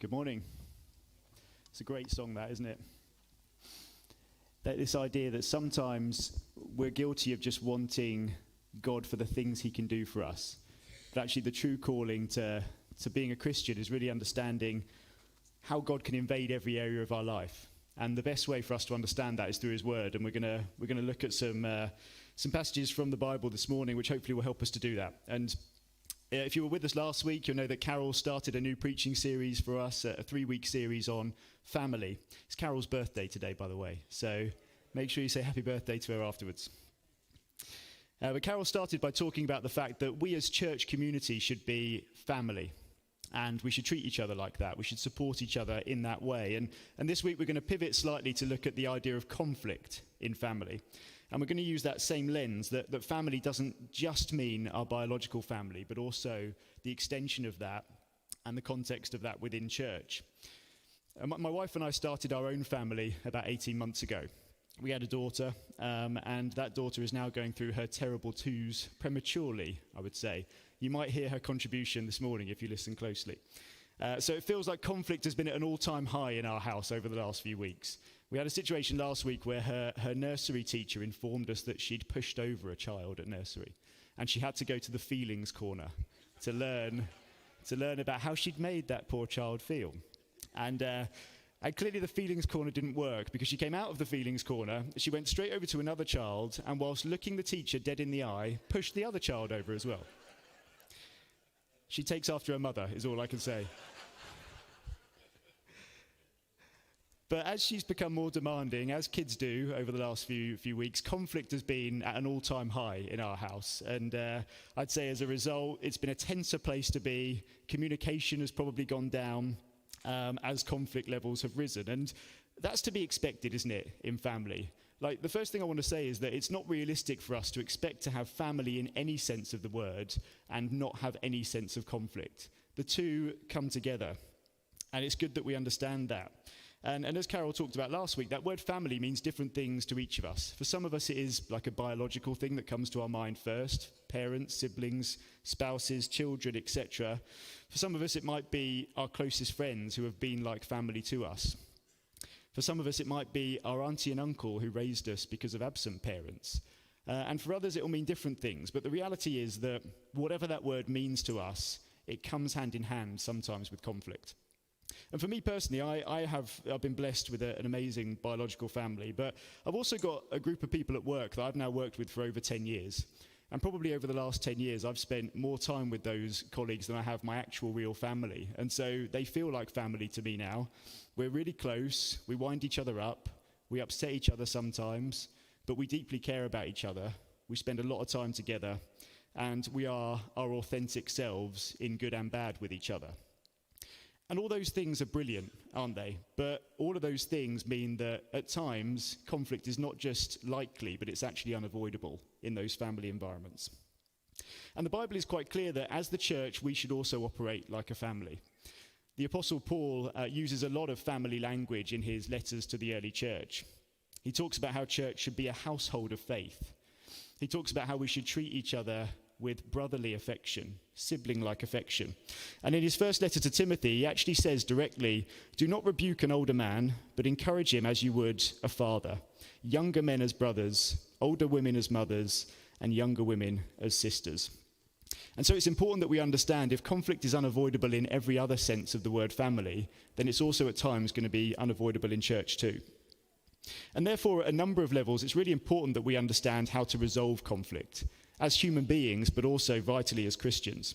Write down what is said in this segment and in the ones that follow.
Good morning. It's a great song, that, isn't it? This idea that sometimes we're guilty of just wanting God for the things he can do for us. But actually the true calling to being a Christian is really understanding how God can invade every area of our life. And the best way for us to understand that is through his word. And we're going to look at some passages from the Bible this morning, which hopefully will help us to do that. And if you were with us last week, you'll know that Carol started a new preaching series for us, a 3-week series on family. It's Carol's birthday today, by the way, so make sure you say happy birthday to her afterwards. But Carol started by talking about the fact that we as church community should be family, and we should treat each other like that. We should support each other in that way. And this week we're going to pivot slightly to look at the idea of conflict in family. And we're going to use that same lens, that family doesn't just mean our biological family, but also the extension of that and the context of that within church. My wife and I started our own family about 18 months ago. We had a daughter, and that daughter is now going through her terrible twos prematurely, I would say. You might hear her contribution this morning if you listen closely. So it feels like conflict has been at an all-time high in our house over the last few weeks. We had a situation last week where her nursery teacher informed us that she'd pushed over a child at nursery, and she had to go to the feelings corner to learn about how she'd made that poor child feel. And clearly the feelings corner didn't work, because she came out of the feelings corner, she went straight over to another child, and whilst looking the teacher dead in the eye, pushed the other child over as well. She takes after her mother, is all I can say. But as she's become more demanding, as kids do over the last few weeks, conflict has been at an all-time high in our house. And I'd say as a result, it's been a tenser place to be. Communication has probably gone down as conflict levels have risen. And that's to be expected, isn't it, in family? Like, the first thing I want to say is that it's not realistic for us to expect to have family in any sense of the word and not have any sense of conflict. The two come together. And it's good that we understand that. And as Carol talked about last week, that word family means different things to each of us. For some of us, it is like a biological thing that comes to our mind first. Parents, siblings, spouses, children, etc. For some of us, it might be our closest friends who have been like family to us. For some of us, it might be our auntie and uncle who raised us because of absent parents. And for others, it will mean different things. But the reality is that whatever that word means to us, it comes hand in hand sometimes with conflict. And for me personally, I've been blessed with an amazing biological family, but I've also got a group of people at work that I've now worked with for over 10 years. And probably over the last 10 years, I've spent more time with those colleagues than I have my actual real family. And so they feel like family to me now. We're really close, we wind each other up, we upset each other sometimes, but we deeply care about each other. We spend a lot of time together, and we are our authentic selves in good and bad with each other. And all those things are brilliant, aren't they? But all of those things mean that at times, conflict is not just likely, but it's actually unavoidable in those family environments. And the Bible is quite clear that as the church, we should also operate like a family. The Apostle Paul uses a lot of family language in his letters to the early church. He talks about how church should be a household of faith. He talks about how we should treat each other with brotherly affection, sibling-like affection. And in his first letter to Timothy, he actually says directly, "Do not rebuke an older man, but encourage him as you would a father. Younger men as brothers, older women as mothers, and younger women as sisters." And so it's important that we understand if conflict is unavoidable in every other sense of the word family, then it's also at times going to be unavoidable in church too. And therefore, at a number of levels, it's really important that we understand how to resolve conflict as human beings, but also vitally as Christians.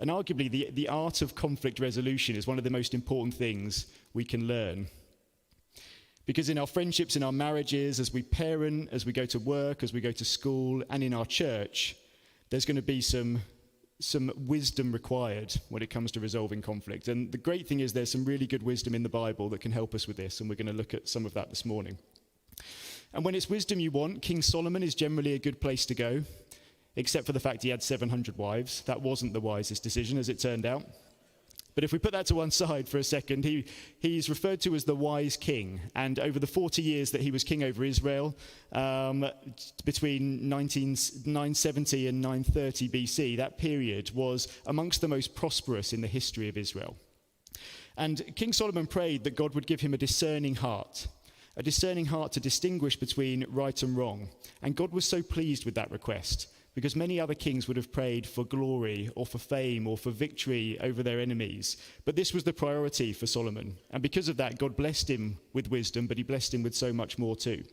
And arguably, the art of conflict resolution is one of the most important things we can learn. Because in our friendships, in our marriages, as we parent, as we go to work, as we go to school, and in our church, there's going to be some wisdom required when it comes to resolving conflict. And the great thing is there's some really good wisdom in the Bible that can help us with this, and we're going to look at some of that this morning. And when it's wisdom you want, King Solomon is generally a good place to go, except for the fact he had 700 wives. That wasn't the wisest decision, as it turned out. But if we put that to one side for a second, he's referred to as the wise king. And over the 40 years that he was king over Israel, between 970 and 930 BC, that period was amongst the most prosperous in the history of Israel. And King Solomon prayed that God would give him a discerning heart to distinguish between right and wrong. And God was so pleased with that request, because many other kings would have prayed for glory or for fame or for victory over their enemies. But this was the priority for Solomon. And because of that, God blessed him with wisdom, but he blessed him with so much more too.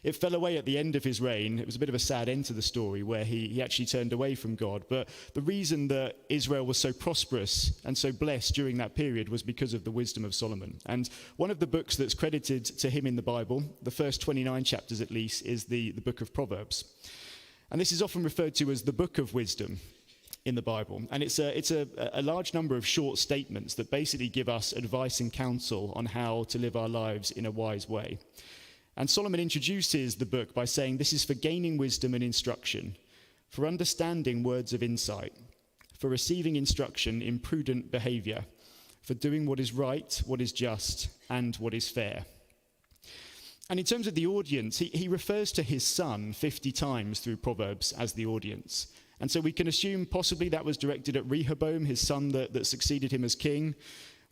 It fell away at the end of his reign. It was a bit of a sad end to the story, where he actually turned away from God. But the reason that Israel was so prosperous and so blessed during that period was because of the wisdom of Solomon. And one of the books that's credited to him in the Bible, the first 29 chapters at least, is the book of Proverbs. And this is often referred to as the book of wisdom in the Bible. And it's a large number of short statements that basically give us advice and counsel on how to live our lives in a wise way. And Solomon introduces the book by saying this is for gaining wisdom and instruction, for understanding words of insight, for receiving instruction in prudent behavior, for doing what is right, what is just, and what is fair. And in terms of the audience, he refers to his son 50 times through Proverbs as the audience. And so we can assume possibly that was directed at Rehoboam, his son that succeeded him as king.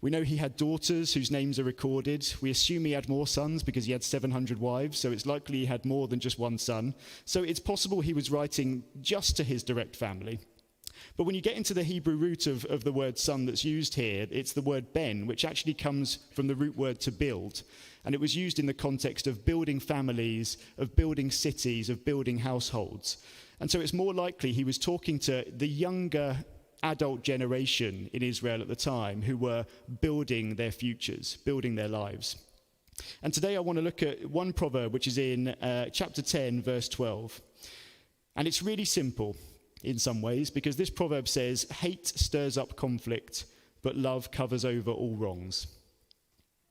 We know he had daughters whose names are recorded. We assume he had more sons because he had 700 wives, so it's likely he had more than just one son. So it's possible he was writing just to his direct family. But when you get into the Hebrew root of the word son that's used here, it's the word ben, which actually comes from the root word to build. And it was used in the context of building families, of building cities, of building households. And so it's more likely he was talking to the younger adult generation in Israel at the time who were building their futures, building their lives. And today I want to look at one proverb which is in chapter 10, verse 12. And it's really simple in some ways, because this proverb says, hate stirs up conflict, but love covers over all wrongs.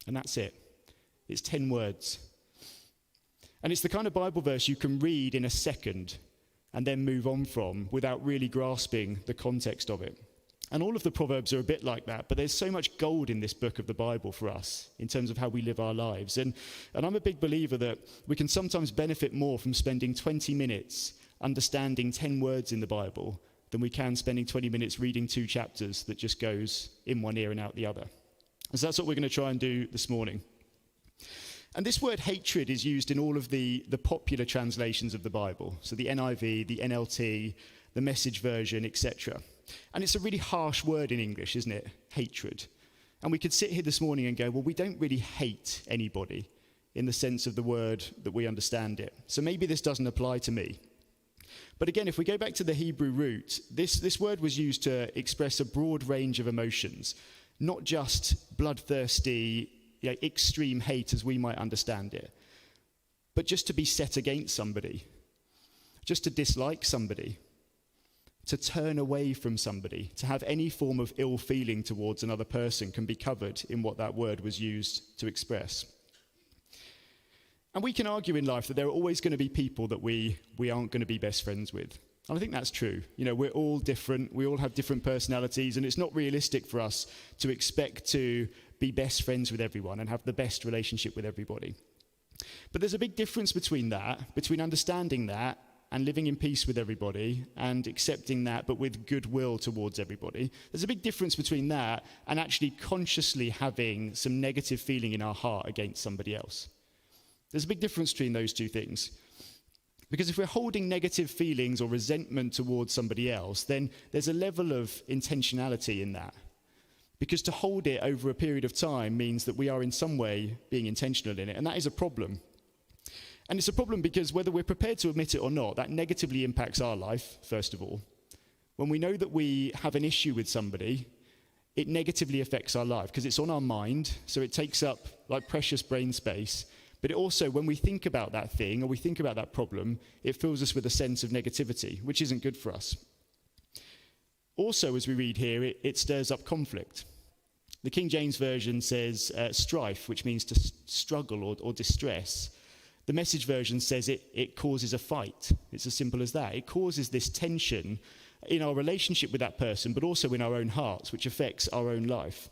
And that's it. It's 10 words. And it's the kind of Bible verse you can read in a second and then move on from without really grasping the context of it. And all of the Proverbs are a bit like that, but there's so much gold in this book of the Bible for us in terms of how we live our lives. And I'm a big believer that we can sometimes benefit more from spending 20 minutes understanding 10 words in the Bible than we can spending 20 minutes reading 2 chapters that just goes in one ear and out the other. And so that's what we're going to try and do this morning. And this word hatred is used in all of the popular translations of the Bible. So the NIV, the NLT, the Message version, etc. And it's a really harsh word in English, isn't it? Hatred. And we could sit here this morning and go, well, we don't really hate anybody in the sense of the word that we understand it. So maybe this doesn't apply to me. But again, if we go back to the Hebrew root, this word was used to express a broad range of emotions, not just bloodthirsty, extreme hate as we might understand it, but just to be set against somebody, just to dislike somebody, to turn away from somebody, to have any form of ill feeling towards another person can be covered in what that word was used to express. And we can argue in life that there are always going to be people that we aren't going to be best friends with. And I think that's true. We're all different. We all have different personalities, and it's not realistic for us to expect to be best friends with everyone and have the best relationship with everybody. But there's a big difference between that, between understanding that and living in peace with everybody and accepting that, but with goodwill towards everybody. There's a big difference between that and actually consciously having some negative feeling in our heart against somebody else. There's a big difference between those two things. Because if we're holding negative feelings or resentment towards somebody else, then there's a level of intentionality in that. Because to hold it over a period of time means that we are in some way being intentional in it, and that is a problem. And it's a problem because whether we're prepared to admit it or not, that negatively impacts our life, first of all. When we know that we have an issue with somebody, it negatively affects our life because it's on our mind, so it takes up like precious brain space. But it also, when we think about that thing or we think about that problem, it fills us with a sense of negativity, which isn't good for us. Also, as we read here, it stirs up conflict. The King James Version says strife, which means to struggle or distress. The Message version says it causes a fight. It's as simple as that. It causes this tension in our relationship with that person, but also in our own hearts, which affects our own life.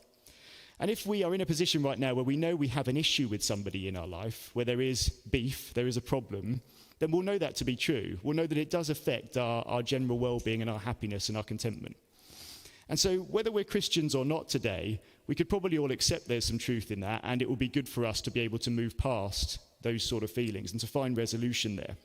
And if we are in a position right now where we know we have an issue with somebody in our life, where there is beef, there is a problem, then we'll know that to be true. We'll know that it does affect our general well-being and our happiness and our contentment. And so whether we're Christians or not today, we could probably all accept there's some truth in that, and it will be good for us to be able to move past those sort of feelings and to find resolution there.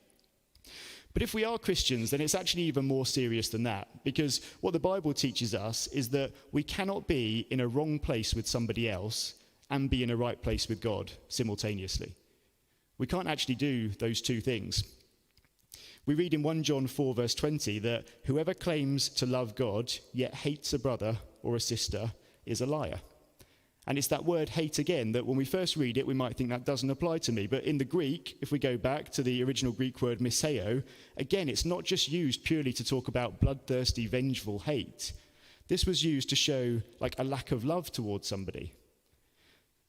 But if we are Christians, then it's actually even more serious than that, because what the Bible teaches us is that we cannot be in a wrong place with somebody else and be in a right place with God simultaneously. We can't actually do those two things. We read in 1 John 4 verse 20 that whoever claims to love God yet hates a brother or a sister is a liar. And it's that word hate again that when we first read it, we might think that doesn't apply to me. But in the Greek, if we go back to the original Greek word miseo, again, it's not just used purely to talk about bloodthirsty, vengeful hate. This was used to show like a lack of love towards somebody.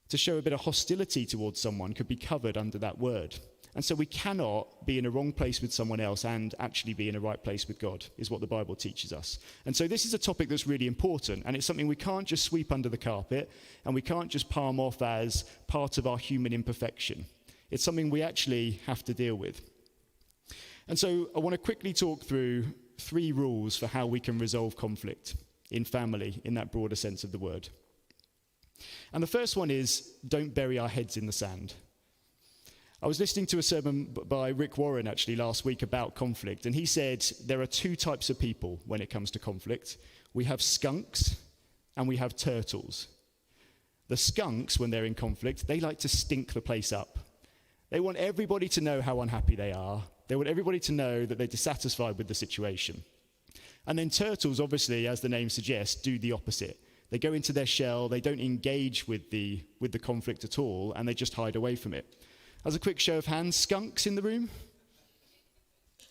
To show a bit of hostility towards someone could be covered under that word. And so we cannot be in a wrong place with someone else and actually be in a right place with God, is what the Bible teaches us. And so this is a topic that's really important, and it's something we can't just sweep under the carpet, and we can't just palm off as part of our human imperfection. It's something we actually have to deal with. And so I want to quickly talk through 3 rules for how we can resolve conflict in family, in that broader sense of the word. And the first one is, don't bury our heads in the sand. I was listening to a sermon by Rick Warren actually last week about conflict, and he said there are 2 types of people when it comes to conflict. We have skunks and we have turtles. The skunks, when they're in conflict, they like to stink the place up. They want everybody to know how unhappy they are. They want everybody to know that they're dissatisfied with the situation. And then turtles, obviously, as the name suggests, do the opposite. They go into their shell, they don't engage with the conflict at all, and they just hide away from it. As a quick show of hands, skunks in the room?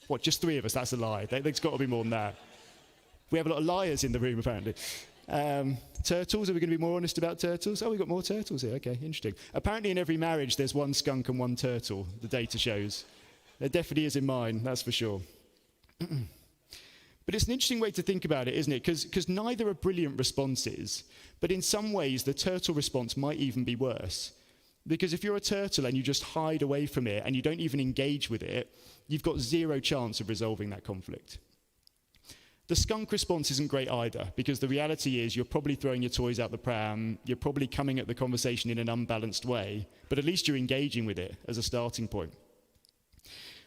What, just 3 of us? That's a lie. There's got to be more than that. We have a lot of liars in the room, apparently. Turtles, are we going to be more honest about turtles? Oh, we've got more turtles here. Okay, interesting. Apparently in every marriage, there's 1 skunk and 1 turtle, the data shows. There definitely is in mine, that's for sure. But it's an interesting way to think about it, isn't it? Because neither are brilliant responses, but in some ways, the turtle response might even be worse. Because if you're a turtle and you just hide away from it and you don't even engage with it, you've got 0 chance of resolving that conflict. The skunk response isn't great either, because the reality is you're probably throwing your toys out the pram, you're probably coming at the conversation in an unbalanced way, but at least you're engaging with it as a starting point.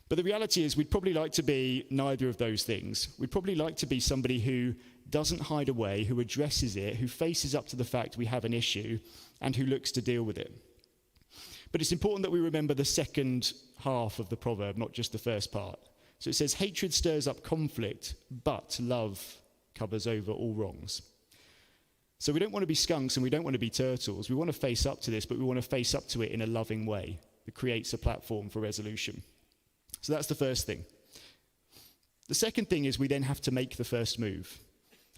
But the reality is we'd probably like to be neither of those things. We'd probably like to be somebody who doesn't hide away, who addresses it, who faces up to the fact we have an issue, and who looks to deal with it. But it's important that we remember the second half of the proverb, not just the first part. So it says, hatred stirs up conflict, but love covers over all wrongs. So we don't want to be skunks and we don't want to be turtles. We want to face up to this, but we want to face up to it in a loving way that creates a platform for resolution. So that's the first thing. The second thing is we then have to make the first move.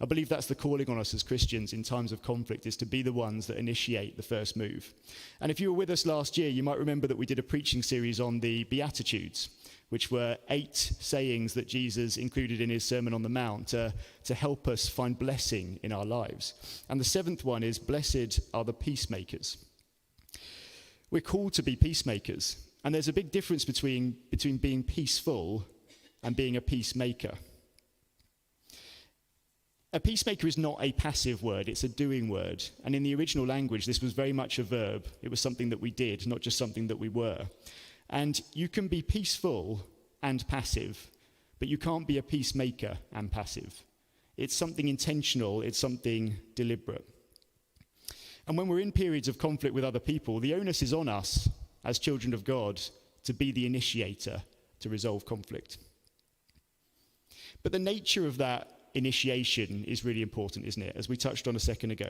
I believe that's the calling on us as Christians in times of conflict, is to be the ones that initiate the first move. And if you were with us last year, you might remember that we did a preaching series on the Beatitudes, which were 8 sayings that Jesus included in his Sermon on the Mount to help us find blessing in our lives. And the 7th one is, blessed are the peacemakers. We're called to be peacemakers. And there's a big difference between being peaceful and being a peacemaker. A peacemaker is not a passive word, it's a doing word. And in the original language, this was very much a verb. It was something that we did, not just something that we were. And you can be peaceful and passive, but you can't be a peacemaker and passive. It's something intentional, it's something deliberate. And when we're in periods of conflict with other people, the onus is on us as children of God to be the initiator to resolve conflict. But the nature of that initiation is really important, isn't it? As we touched on a second ago.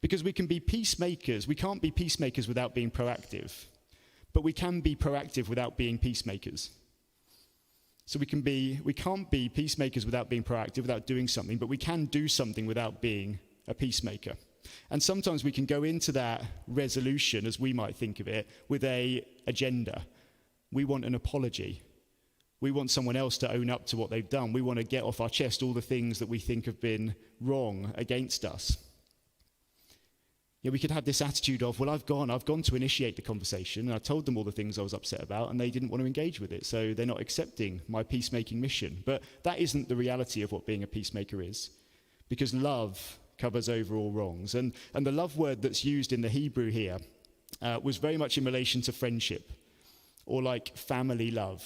Because we can be peacemakers. We can't be peacemakers without being proactive. But we can be proactive without being peacemakers. So we can't be peacemakers without being proactive, without doing something, but we can do something without being a peacemaker. And sometimes we can go into that resolution, as we might think of it, with an agenda. We want an apology. We want someone else to own up to what they've done. We want to get off our chest all the things that we think have been wrong against us. Yeah, we could have this attitude of, well, I've gone to initiate the conversation, and I told them all the things I was upset about, and they didn't want to engage with it, so they're not accepting my peacemaking mission. But that isn't the reality of what being a peacemaker is, because love covers over all wrongs. And the love word that's used in the Hebrew here was very much in relation to friendship, or like family love,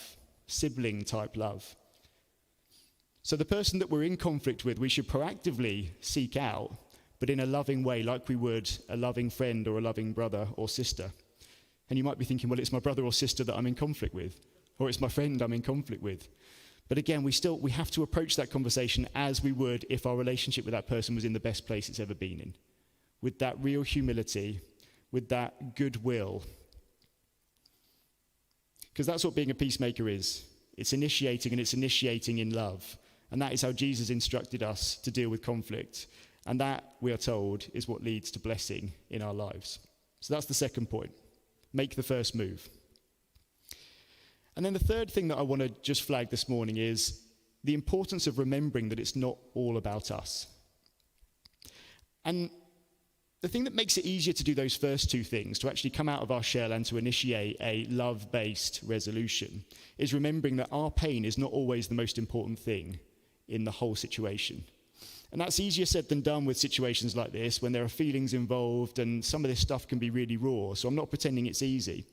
sibling type love. So the person that we're in conflict with, we should proactively seek out, but in a loving way, like we would a loving friend or a loving brother or sister. And you might be thinking, well, it's my brother or sister that I'm in conflict with, or it's my friend I'm in conflict with. But again, we have to approach that conversation as we would if our relationship with that person was in the best place it's ever been in, with that real humility, with that goodwill. Because that's what being a peacemaker is. It's initiating, and it's initiating in love. And that is how Jesus instructed us to deal with conflict. And that, we are told, is what leads to blessing in our lives. So that's the second point. Make the first move. And then the third thing that I want to just flag this morning is the importance of remembering that it's not all about us. And the thing that makes it easier to do those first two things, to actually come out of our shell and to initiate a love-based resolution, is remembering that our pain is not always the most important thing in the whole situation. And that's easier said than done with situations like this, when there are feelings involved and some of this stuff can be really raw. So I'm not pretending it's easy.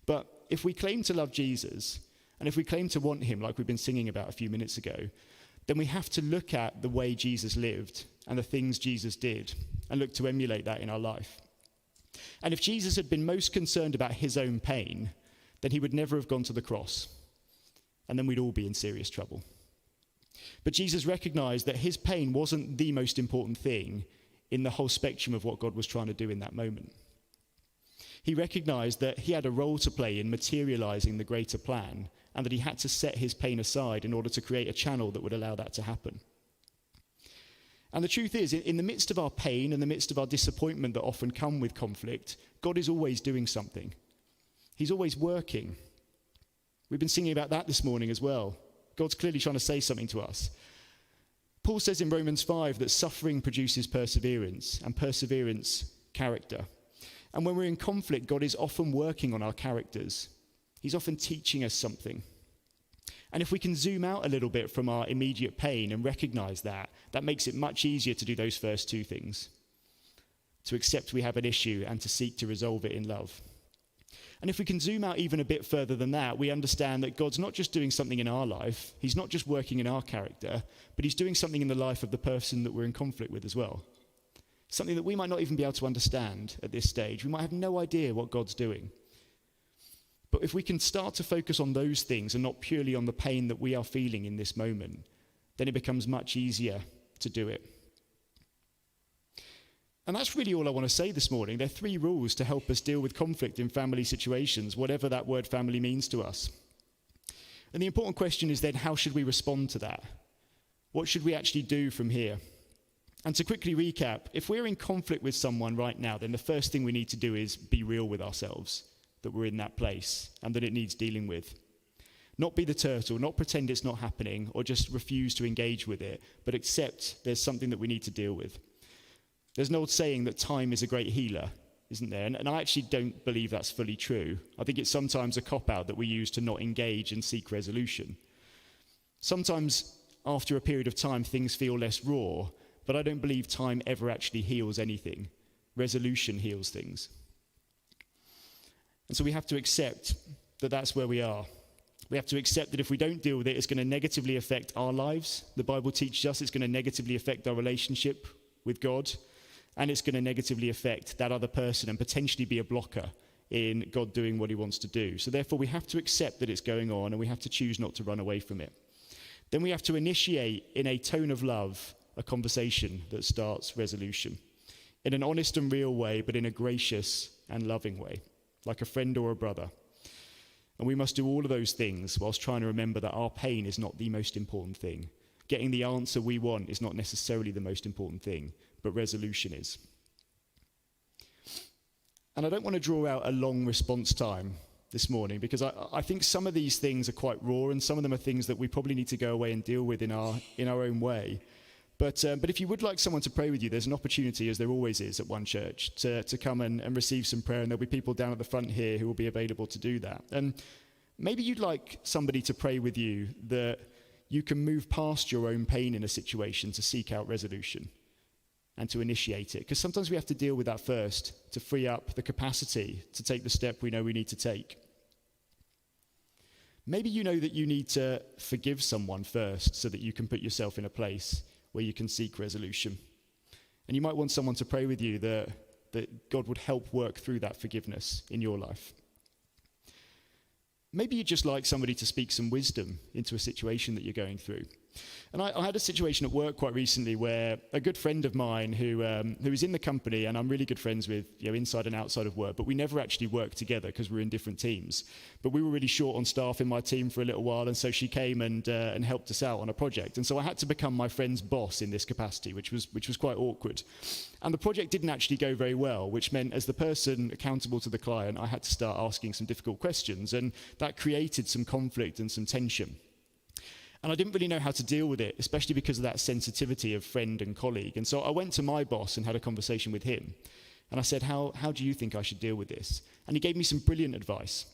But if we claim to love Jesus, and if we claim to want him, like we've been singing about a few minutes ago, then we have to look at the way Jesus lived and the things Jesus did and look to emulate that in our life. And if Jesus had been most concerned about his own pain, then he would never have gone to the cross. And then we'd all be in serious trouble. But Jesus recognized that his pain wasn't the most important thing in the whole spectrum of what God was trying to do in that moment. He recognized that he had a role to play in materializing the greater plan, and that he had to set his pain aside in order to create a channel that would allow that to happen. And the truth is, in the midst of our pain, in the midst of our disappointment that often come with conflict, God is always doing something. He's always working. We've been singing about that this morning as well. God's clearly trying to say something to us. Paul says in Romans 5 that suffering produces perseverance, and perseverance, character. And when we're in conflict, God is often working on our characters. He's often teaching us something. And if we can zoom out a little bit from our immediate pain and recognize that, that makes it much easier to do those first two things. To accept we have an issue and to seek to resolve it in love. And if we can zoom out even a bit further than that, we understand that God's not just doing something in our life, he's not just working in our character, but he's doing something in the life of the person that we're in conflict with as well. Something that we might not even be able to understand at this stage. We might have no idea what God's doing. But if we can start to focus on those things and not purely on the pain that we are feeling in this moment, then it becomes much easier to do it. And that's really all I want to say this morning. There are 3 rules to help us deal with conflict in family situations, whatever that word family means to us. And the important question is then, how should we respond to that? What should we actually do from here? And to quickly recap, if we're in conflict with someone right now, then the first thing we need to do is be real with ourselves, that we're in that place and that it needs dealing with. Not be the turtle, not pretend it's not happening or just refuse to engage with it, but accept there's something that we need to deal with. There's an old saying that time is a great healer, isn't there? And I actually don't believe that's fully true. I think it's sometimes a cop-out that we use to not engage and seek resolution. Sometimes after a period of time, things feel less raw, but I don't believe time ever actually heals anything. Resolution heals things. And so we have to accept that that's where we are. We have to accept that if we don't deal with it, it's going to negatively affect our lives. The Bible teaches us it's going to negatively affect our relationship with God, and it's going to negatively affect that other person and potentially be a blocker in God doing what he wants to do. So therefore, we have to accept that it's going on, and we have to choose not to run away from it. Then we have to initiate, in a tone of love, a conversation that starts resolution. In an honest and real way, but in a gracious and loving way, like a friend or a brother. And we must do all of those things whilst trying to remember that our pain is not the most important thing. Getting the answer we want is not necessarily the most important thing, but resolution is. And I don't want to draw out a long response time this morning, because I think some of these things are quite raw, and some of them are things that we probably need to go away and deal with in our own way. But if you would like someone to pray with you, there's an opportunity, as there always is at One Church, to come and receive some prayer, and there'll be people down at the front here who will be available to do that. And maybe you'd like somebody to pray with you that you can move past your own pain in a situation to seek out resolution. and to initiate it. Because sometimes we have to deal with that first to free up the capacity to take the step we know we need to take. Maybe you know that you need to forgive someone first so that you can put yourself in a place where you can seek resolution. And you might want someone to pray with you that God would help work through that forgiveness in your life. Maybe you'd just like somebody to speak some wisdom into a situation that you're going through. And I had a situation at work quite recently where a good friend of mine who is in the company, and I'm really good friends with, inside and outside of work, but we never actually worked together because we're in different teams. But we were really short on staff in my team for a little while, and so she came and helped us out on a project. And so I had to become my friend's boss in this capacity, which was quite awkward. And the project didn't actually go very well, which meant as the person accountable to the client, I had to start asking some difficult questions, and that created some conflict and some tension. And I didn't really know how to deal with it, especially because of that sensitivity of friend and colleague. And so I went to my boss and had a conversation with him. And I said, how do you think I should deal with this? And he gave me some brilliant advice.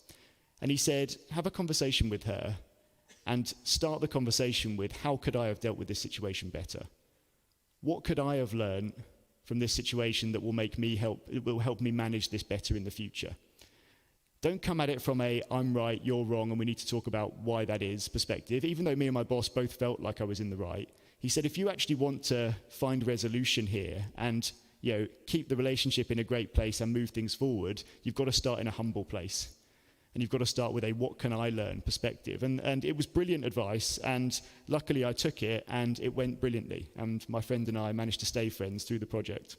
And he said, have a conversation with her and start the conversation with, how could I have dealt with this situation better? What could I have learned from this situation that will help me manage this better in the future? Don't come at it from a I'm right, you're wrong, and we need to talk about why that is perspective. Even though me and my boss both felt like I was in the right, he said, if you actually want to find resolution here and keep the relationship in a great place and move things forward, you've got to start in a humble place. And you've got to start with a what can I learn perspective. And it was brilliant advice, and luckily I took it and it went brilliantly. And my friend and I managed to stay friends through the project.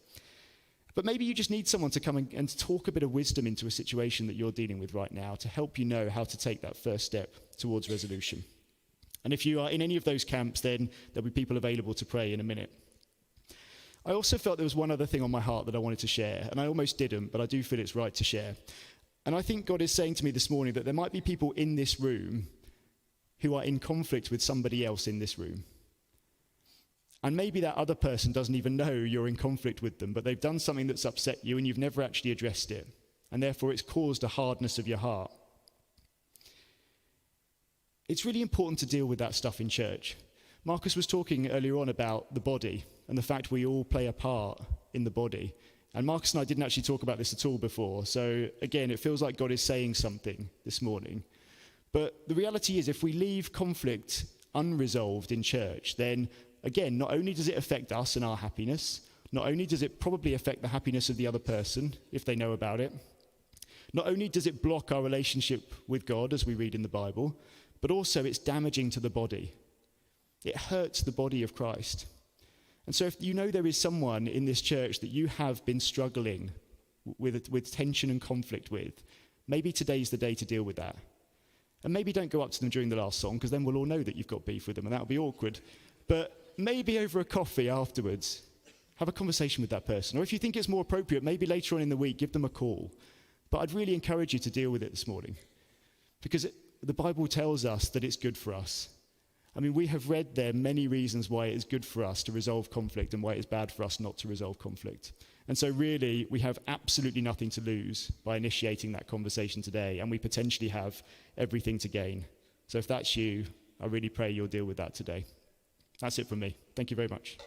But maybe you just need someone to come and talk a bit of wisdom into a situation that you're dealing with right now to help you know how to take that first step towards resolution. And if you are in any of those camps, then there'll be people available to pray in a minute. I also felt there was one other thing on my heart that I wanted to share, and I almost didn't, but I do feel it's right to share. And I think God is saying to me this morning that there might be people in this room who are in conflict with somebody else in this room. And maybe that other person doesn't even know you're in conflict with them, but they've done something that's upset you and you've never actually addressed it. And therefore it's caused a hardness of your heart. It's really important to deal with that stuff in church. Marcus was talking earlier on about the body and the fact we all play a part in the body. And Marcus and I didn't actually talk about this at all before. So again, it feels like God is saying something this morning. But the reality is, if we leave conflict unresolved in church, then again, not only does it affect us and our happiness, not only does it probably affect the happiness of the other person, if they know about it, not only does it block our relationship with God, as we read in the Bible, but also it's damaging to the body. It hurts the body of Christ. And so if you know there is someone in this church that you have been struggling with tension and conflict with, maybe today's the day to deal with that. And maybe don't go up to them during the last song, because then we'll all know that you've got beef with them, and that'll be awkward. But maybe over a coffee afterwards, have a conversation with that person. Or if you think it's more appropriate, maybe later on in the week, give them a call. But I'd really encourage you to deal with it this morning, because the Bible tells us that it's good for us. I mean, we have read there many reasons why it is good for us to resolve conflict and why it is bad for us not to resolve conflict. And so really, we have absolutely nothing to lose by initiating that conversation today, and we potentially have everything to gain. So if that's you, I really pray you'll deal with that today. That's it from me. Thank you very much.